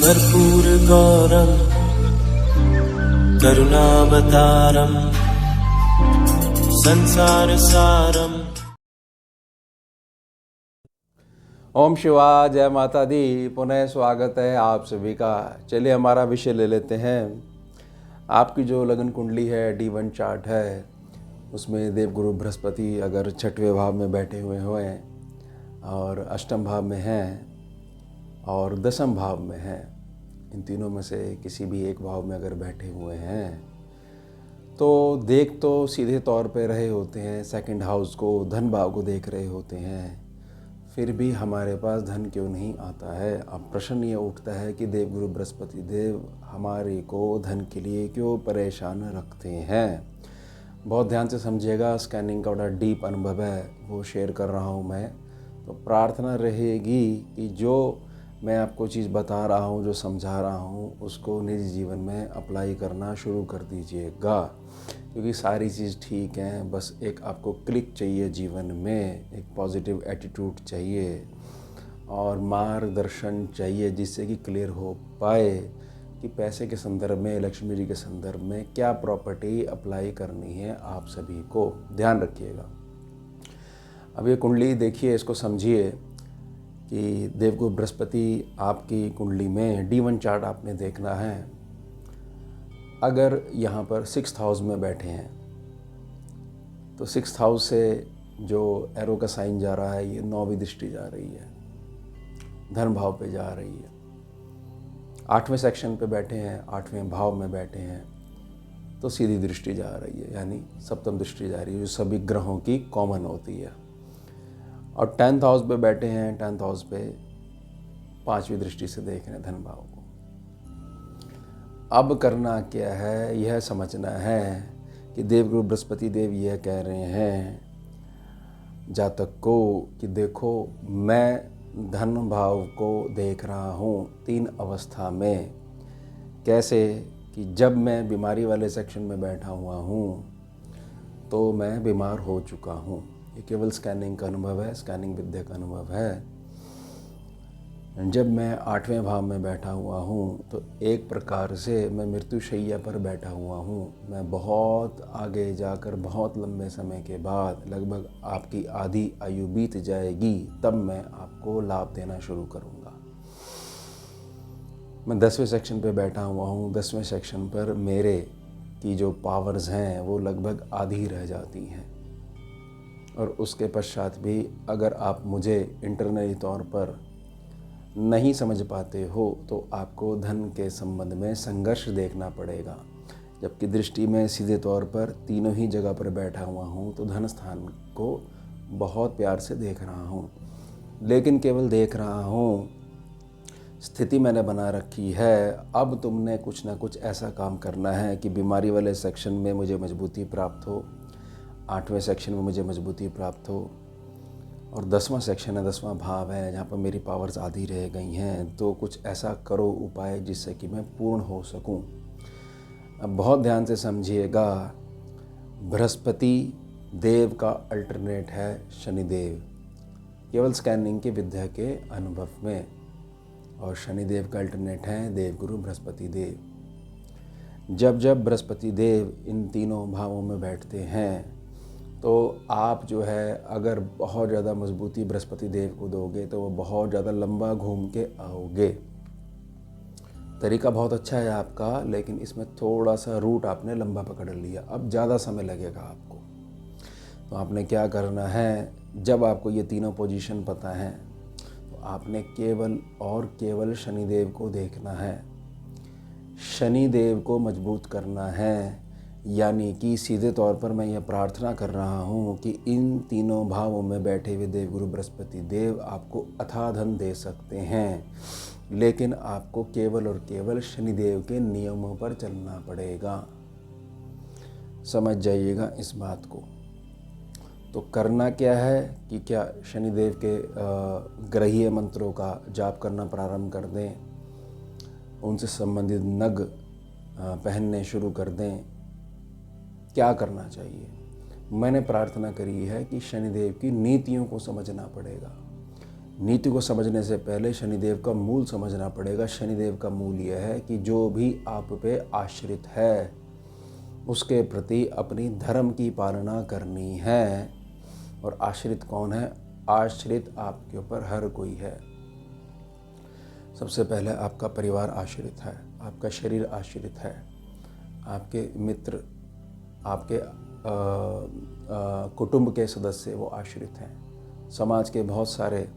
कर्पूरगौरं करुणावतारं संसारसारम्। ओम शिवाय, जय माता दी। पुनः स्वागत है आप सभी का। चलिए हमारा विषय ले लेते हैं। आपकी जो लगन कुंडली है, D1 चार्ट है, उसमें देवगुरु बृहस्पति अगर 6वें भाव में बैठे हुए हैं और अष्टम भाव में हैं और दसम भाव में हैं, इन तीनों में से किसी भी एक भाव में अगर बैठे हुए हैं तो देख तो सीधे तौर पे रहे होते हैं, सेकंड हाउस को, धन भाव को देख रहे होते हैं, फिर भी हमारे पास धन क्यों नहीं आता है। अब प्रश्न ये उठता है कि देवगुरु बृहस्पति देव हमारे को धन के लिए क्यों परेशान रखते हैं। बहुत ध्यान से समझिएगा, स्कैनिंग का बड़ा डीप अनुभव है, वो शेयर कर रहा हूँ मैं। तो प्रार्थना रहेगी कि जो मैं आपको चीज़ बता रहा हूँ, जो समझा रहा हूँ, उसको निजी जीवन में अप्लाई करना शुरू कर दीजिएगा, क्योंकि सारी चीज़ ठीक है। बस एक आपको क्लिक चाहिए जीवन में, एक पॉजिटिव एटीट्यूड चाहिए और मार्गदर्शन चाहिए, जिससे कि क्लियर हो पाए कि पैसे के संदर्भ में, लक्ष्मी जी के संदर्भ में क्या प्रॉपर्टी अप्लाई करनी है। आप सभी को ध्यान रखिएगा। अब ये कुंडली देखिए, इसको समझिए कि देवगुरु बृहस्पति आपकी कुंडली में D1 चार्ट आपने देखना है। अगर यहाँ पर 6th हाउस में बैठे हैं तो 6th हाउस से जो एरो का साइन जा रहा है, ये 9वीं दृष्टि जा रही है, धन भाव पे जा रही है। 8वें सेक्शन पे बैठे हैं, 8वें भाव में बैठे हैं तो सीधी दृष्टि जा रही है, यानी सप्तम दृष्टि जा रही है, जो सभी ग्रहों की कॉमन होती है। और 10th हाउस पे बैठे हैं, 10th हाउस पे 5वीं दृष्टि से देख रहे हैं धन भाव को। अब करना क्या है, यह समझना है कि देवगुरु बृहस्पति देव यह कह रहे हैं जातक को कि देखो, मैं धन भाव को देख रहा हूँ 3 अवस्था में। कैसे कि जब मैं बीमारी वाले सेक्शन में बैठा हुआ हूँ तो मैं बीमार हो चुका हूँ। ये केवल स्कैनिंग का अनुभव है, स्कैनिंग विद्या का अनुभव है। जब मैं 8वें भाव में बैठा हुआ हूँ तो एक प्रकार से मैं मृत्युशैया पर बैठा हुआ हूँ। मैं बहुत आगे जाकर, बहुत लंबे समय के बाद, लगभग आपकी आधी आयु बीत जाएगी, तब मैं आपको लाभ देना शुरू करूँगा। मैं 10वें सेक्शन पे बैठा हुआ हूँ। 10वें सेक्शन पर मेरे की जो पावर्स हैं वो लगभग आधी रह जाती हैं, और उसके पश्चात भी अगर आप मुझे इंटरनली तौर पर नहीं समझ पाते हो तो आपको धन के संबंध में संघर्ष देखना पड़ेगा। जबकि दृष्टि में सीधे तौर पर तीनों ही जगह पर बैठा हुआ हूँ तो धन स्थान को बहुत प्यार से देख रहा हूँ, लेकिन केवल देख रहा हूँ, स्थिति मैंने बना रखी है। अब तुमने कुछ ना कुछ ऐसा काम करना है कि बीमारी वाले सेक्शन में मुझे मजबूती प्राप्त हो, 8वें सेक्शन में मुझे मजबूती प्राप्त हो, और 10वां सेक्शन है, 10वां भाव है, जहाँ पर मेरी पावर्स आधी रह गई हैं। तो कुछ ऐसा करो उपाय जिससे कि मैं पूर्ण हो सकूं। अब बहुत ध्यान से समझिएगा, बृहस्पति देव का अल्टरनेट है शनिदेव, केवल स्कैनिंग की विद्या के अनुभव में, और शनिदेव का अल्टरनेट है देवगुरु बृहस्पति देव। जब जब बृहस्पति देव इन तीनों भावों में बैठते हैं तो आप जो है, अगर बहुत ज़्यादा मजबूती बृहस्पति देव को दोगे तो वो बहुत ज़्यादा लंबा घूम के आओगे। तरीका बहुत अच्छा है आपका, लेकिन इसमें थोड़ा सा रूट आपने लंबा पकड़ लिया, अब ज़्यादा समय लगेगा आपको। तो आपने क्या करना है, जब आपको ये तीनों पोजीशन पता है तो आपने केवल और केवल शनिदेव को देखना है, शनिदेव को मजबूत करना है। यानी कि सीधे तौर पर मैं यह प्रार्थना कर रहा हूँ कि इन तीनों भावों में बैठे हुए देवगुरु बृहस्पति देव आपको अथाह धन दे सकते हैं, लेकिन आपको केवल और केवल शनिदेव के नियमों पर चलना पड़ेगा। समझ जाइएगा इस बात को। तो करना क्या है कि क्या शनिदेव के ग्रहीय मंत्रों का जाप करना प्रारंभ कर दें, उनसे संबंधित नग पहनने शुरू कर दें। क्या करना चाहिए, मैंने प्रार्थना करी है कि शनिदेव की नीतियों को समझना पड़ेगा। नीति को समझने से पहले शनिदेव का मूल समझना पड़ेगा। शनिदेव का मूल यह है कि जो भी आप पे आश्रित है उसके प्रति अपनी धर्म की पालना करनी है। और आश्रित कौन है? आश्रित आपके ऊपर हर कोई है। सबसे पहले आपका परिवार आश्रित है, आपका शरीर आश्रित है, आपके मित्र, आपके कुटुंब के सदस्य वो आश्रित हैं, समाज के बहुत सारे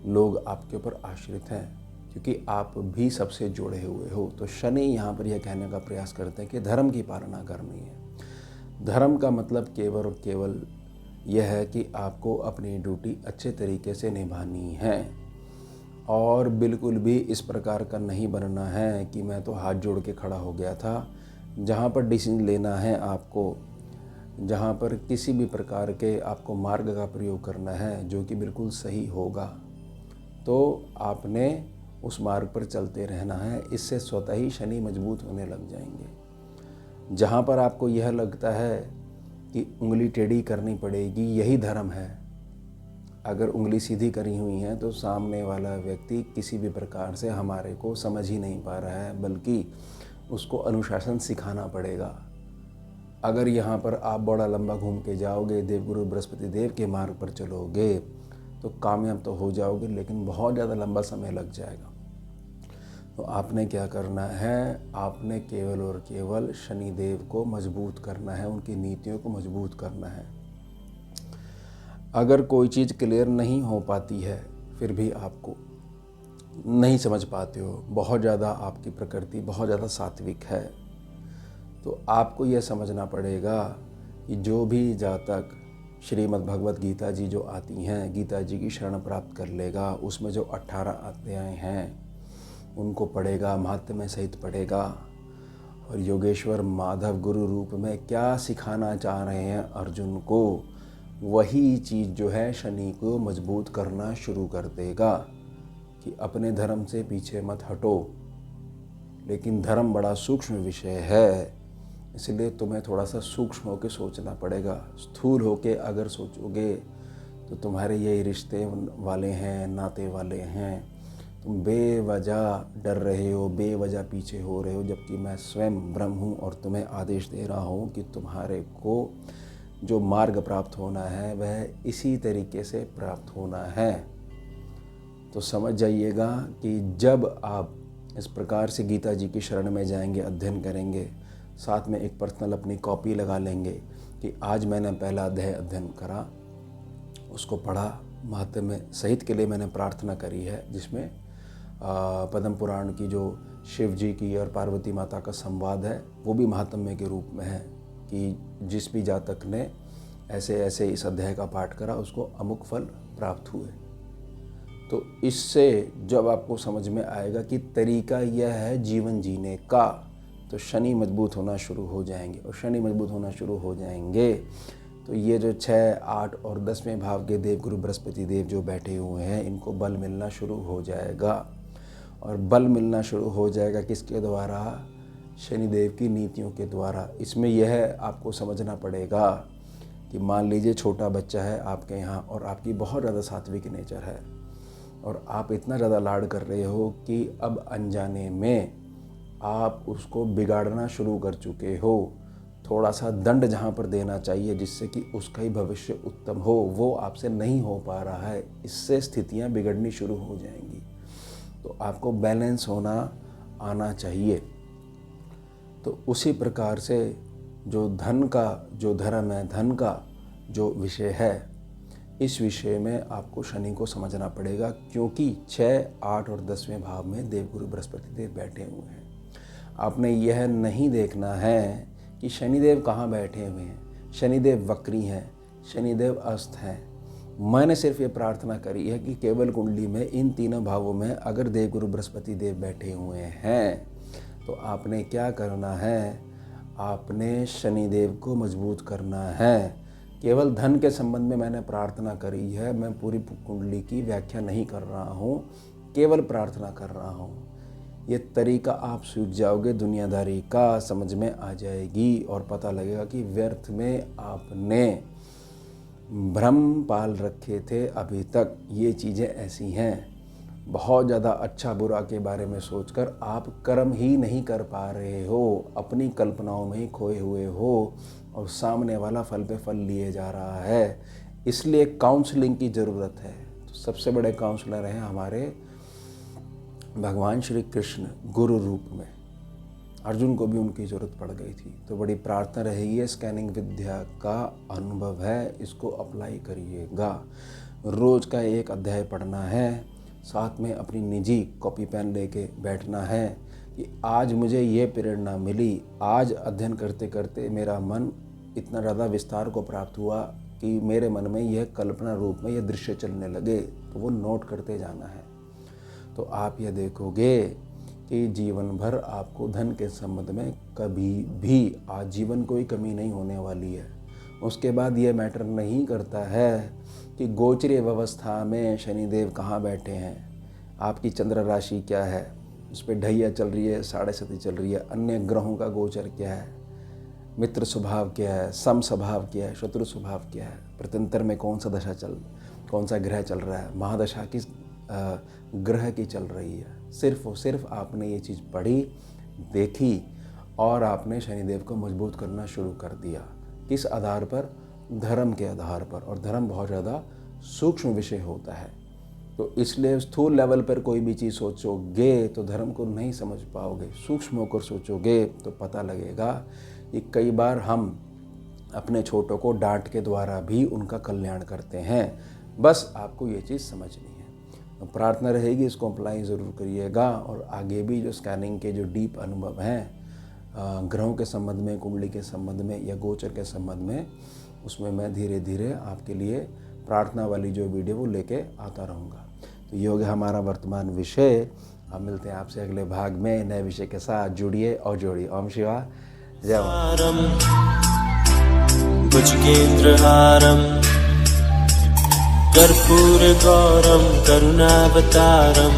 लोग आपके ऊपर आश्रित हैं, क्योंकि आप भी सबसे जुड़े हुए हो। तो शनि यहाँ पर यह कहने का प्रयास करते हैं कि धर्म की पालना करनी है। धर्म का मतलब केवल और केवल यह है कि आपको अपनी ड्यूटी अच्छे तरीके से निभानी है और बिल्कुल भी इस प्रकार का नहीं बनना है कि मैं तो हाथ जोड़ के खड़ा हो गया था। जहाँ पर डिसीजन लेना है आपको, जहाँ पर किसी भी प्रकार के आपको मार्ग का प्रयोग करना है जो कि बिल्कुल सही होगा, तो आपने उस मार्ग पर चलते रहना है। इससे स्वतः ही शनि मजबूत होने लग जाएंगे। जहाँ पर आपको यह लगता है कि उंगली टेढ़ी करनी पड़ेगी, यही धर्म है, अगर उंगली सीधी करी हुई है तो सामने वाला व्यक्ति किसी भी प्रकार से हमारे को समझ ही नहीं पा रहा है, बल्कि उसको अनुशासन सिखाना पड़ेगा। अगर यहाँ पर आप बड़ा लंबा घूम के जाओगे, देवगुरु बृहस्पति देव के मार्ग पर चलोगे तो कामयाब तो हो जाओगे, लेकिन बहुत ज़्यादा लंबा समय लग जाएगा। तो आपने क्या करना है? आपने केवल और केवल शनिदेव को मजबूत करना है, उनकी नीतियों को मजबूत करना है। अगर कोई चीज़ क्लियर नहीं हो पाती है, फिर भी आपको नहीं समझ पाते हो, बहुत ज़्यादा आपकी प्रकृति बहुत ज़्यादा सात्विक है, तो आपको यह समझना पड़ेगा कि जो भी जातक श्रीमद् भगवत गीता जी जो आती हैं, गीता जी की शरण प्राप्त कर लेगा, उसमें जो 18 अध्याय हैं उनको पढ़ेगा, महात्म्य सहित पढ़ेगा और योगेश्वर माधव गुरु रूप में क्या सिखाना चाह रहे हैं अर्जुन को, वही चीज़ जो है शनि को मजबूत करना शुरू कर देगा कि अपने धर्म से पीछे मत हटो। लेकिन धर्म बड़ा सूक्ष्म विषय है, इसलिए तुम्हें थोड़ा सा सूक्ष्म होकर सोचना पड़ेगा। स्थूल होकर अगर सोचोगे तो तुम्हारे यही रिश्ते वाले हैं, नाते वाले हैं, तुम बेवजह डर रहे हो, बेवजह पीछे हो रहे हो, जबकि मैं स्वयं ब्रह्म हूँ और तुम्हें आदेश दे रहा हूँ कि तुम्हारे को जो मार्ग प्राप्त होना है वह इसी तरीके से प्राप्त होना है। तो समझ जाइएगा कि जब आप इस प्रकार से गीता जी की शरण में जाएंगे, अध्ययन करेंगे, साथ में एक पर्सनल अपनी कॉपी लगा लेंगे कि आज मैंने पहला अध्याय अध्ययन करा, उसको पढ़ा, महात्म्य सहित के लिए मैंने प्रार्थना करी है, जिसमें पद्म पुराण की जो शिव जी की और पार्वती माता का संवाद है वो भी महात्म्य के रूप में है कि जिस भी जातक ने ऐसे ऐसे इस अध्याय का पाठ करा उसको अमुक फल प्राप्त हुए। तो इससे जब आपको समझ में आएगा कि तरीका यह है जीवन जीने का, तो शनि मजबूत होना शुरू हो जाएंगे। और शनि मजबूत होना शुरू हो जाएंगे तो ये जो 6, 8 और 10वें भाव के देवगुरु बृहस्पति देव जो बैठे हुए हैं, इनको बल मिलना शुरू हो जाएगा। और बल मिलना शुरू हो जाएगा किसके द्वारा? शनिदेव की नीतियों के द्वारा। इसमें यह आपको समझना पड़ेगा कि मान लीजिए छोटा बच्चा है आपके यहाँ और आपकी बहुत ज़्यादा सात्विक नेचर है और आप इतना ज़्यादा लाड कर रहे हो कि अब अनजाने में आप उसको बिगाड़ना शुरू कर चुके हो। थोड़ा सा दंड जहाँ पर देना चाहिए जिससे कि उसका ही भविष्य उत्तम हो, वो आपसे नहीं हो पा रहा है, इससे स्थितियाँ बिगड़नी शुरू हो जाएंगी। तो आपको बैलेंस होना आना चाहिए। तो उसी प्रकार से जो धन का जो धर्म है, धन का जो विषय है, इस विषय में आपको शनि को समझना पड़ेगा, क्योंकि 6, 8 और 10वें भाव में देवगुरु बृहस्पति देव बैठे हुए हैं। आपने यह नहीं देखना है कि शनिदेव कहाँ बैठे हुए हैं, शनिदेव वक्री हैं, शनिदेव अस्त हैं। मैंने सिर्फ ये प्रार्थना करी है कि केवल कुंडली में इन तीनों भावों में अगर देवगुरु बृहस्पति देव बैठे हुए हैं तो आपने क्या करना है? आपने शनिदेव को मजबूत करना है। केवल धन के संबंध में मैंने प्रार्थना करी है, मैं पूरी कुंडली की व्याख्या नहीं कर रहा हूँ, केवल प्रार्थना कर रहा हूँ। ये तरीका आप सीख जाओगे, दुनियादारी का समझ में आ जाएगी और पता लगेगा कि व्यर्थ में आपने भ्रम पाल रखे थे अभी तक, ये चीज़ें ऐसी हैं। बहुत ज़्यादा अच्छा बुरा के बारे में सोचकर आप कर्म ही नहीं कर पा रहे हो, अपनी कल्पनाओं में ही खोए हुए हो और सामने वाला फल पे फल लिए जा रहा है। इसलिए काउंसलिंग की ज़रूरत है। तो सबसे बड़े काउंसलर हैं हमारे भगवान श्री कृष्ण गुरु रूप में। अर्जुन को भी उनकी ज़रूरत पड़ गई थी। तो बड़ी प्रार्थना रहेगी, स्कैनिंग विद्या का अनुभव है, इसको अप्लाई करिएगा। रोज़ का एक अध्याय पढ़ना है, साथ में अपनी निजी कॉपी पेन लेके बैठना है कि आज मुझे ये प्रेरणा मिली, आज अध्ययन करते करते मेरा मन इतना ज़्यादा विस्तार को प्राप्त हुआ कि मेरे मन में यह कल्पना रूप में यह दृश्य चलने लगे। तो वो नोट करते जाना है। तो आप ये देखोगे कि जीवन भर आपको धन के संबंध में कभी भी आजीवन कोई कमी नहीं होने वाली है। उसके बाद ये मैटर नहीं करता है कि गोचरीय व्यवस्था में शनिदेव कहाँ बैठे हैं, आपकी चंद्र राशि क्या है, उस पर ढैया चल रही है, साढ़े सती चल रही है, अन्य ग्रहों का गोचर क्या है, मित्र स्वभाव क्या है, सम स्वभाव क्या है, शत्रु स्वभाव क्या है, प्रत्यंतर में कौन सा ग्रह चल रहा है, महादशा किस ग्रह की चल रही है। सिर्फ और सिर्फ आपने ये चीज़ पढ़ी, देखी और आपने शनिदेव को मजबूत करना शुरू कर दिया। किस आधार पर? धर्म के आधार पर। और धर्म बहुत ज़्यादा सूक्ष्म विषय होता है। तो इसलिए स्थूल लेवल पर कोई भी चीज़ सोचोगे तो धर्म को नहीं समझ पाओगे। सूक्ष्म होकर सोचोगे तो पता लगेगा कि कई बार हम अपने छोटों को डांट के द्वारा भी उनका कल्याण करते हैं। बस आपको ये चीज़ समझनी है। तो प्रार्थना रहेगी, इसको अप्लाई ज़रूर करिएगा। और आगे भी जो स्कैनिंग के जो डीप अनुभव हैं ग्रहों के संबंध में, कुंडली के संबंध में या गोचर के संबंध में, उसमें मैं धीरे धीरे आपके लिए प्रार्थना वाली जो वीडियो वो लेके आता रहूँगा। तो ये हो गया हमारा वर्तमान विषय। अब मिलते हैं आपसे अगले भाग में नए विषय के साथ। जुड़िए और जोड़िए। ओम शिवाय, जय माता। भुजगेन्द्रहारं कर्पूरगौरं करुणावतारं